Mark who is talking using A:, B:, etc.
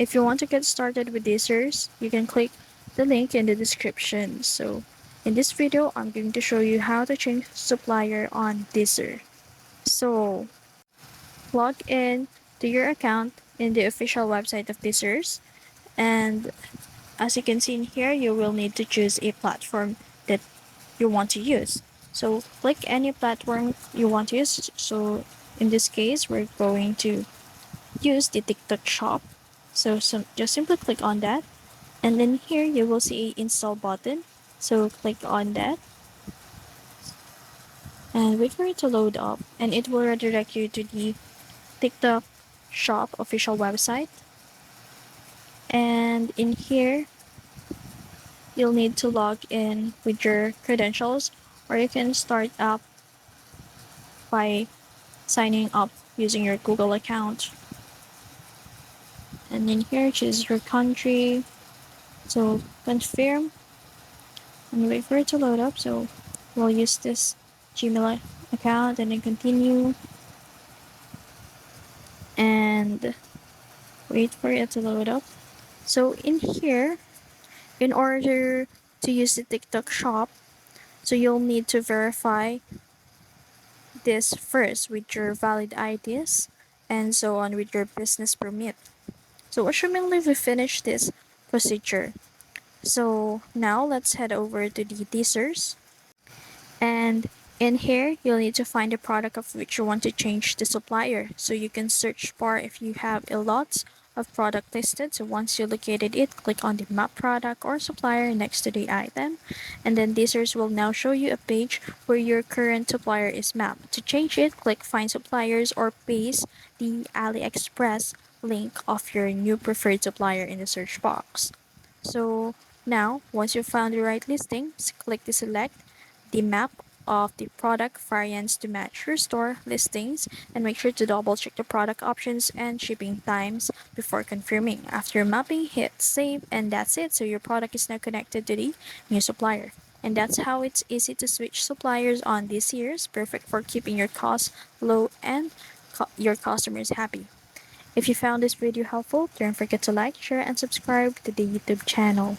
A: If you want to get started with DSers, you can click the link in the description. So in this video, I'm going to show you how to change supplier on DSer. So log in to your account in the official website of DSers, and as you can see in here, you will need to choose a platform that you want to use. So click any platform you want to use. So in this case, we're going to use the TikTok shop. So just simply click on that, and then here you will see a install button. So click on that and wait for it to load up, and it will redirect you to the TikTok shop official website. And in here, you'll need to log in with your credentials, or you can start up by signing up using your Google account. And in here, choose your country. So confirm and wait for it to load up. So we'll use this Gmail account and then continue and wait for it to load up. So in here, in order to use the TikTok shop, so you'll need to verify this first with your valid IDs and so on with your business permit. So assumingly we finish this procedure. So now let's head over to the teasers. And in here, you'll need to find the product of which you want to change the supplier. So you can search bar if you have a lot of product listed. So once you located it, click on the map product or supplier next to the item. And then teasers will now show you a page where your current supplier is mapped. To change it, click find suppliers or paste the AliExpress link of your new preferred supplier in the search box. So now, once you've found the right listing, click to select the map of the product variants to match your store listings, and make sure to double check the product options and shipping times before confirming. After mapping, hit save, and that's it. So your product is now connected to the new supplier. And that's how it's easy to switch suppliers on this year's, perfect for keeping your costs low and your customers happy. If you found this video helpful, don't forget to like, share, and subscribe to the YouTube channel.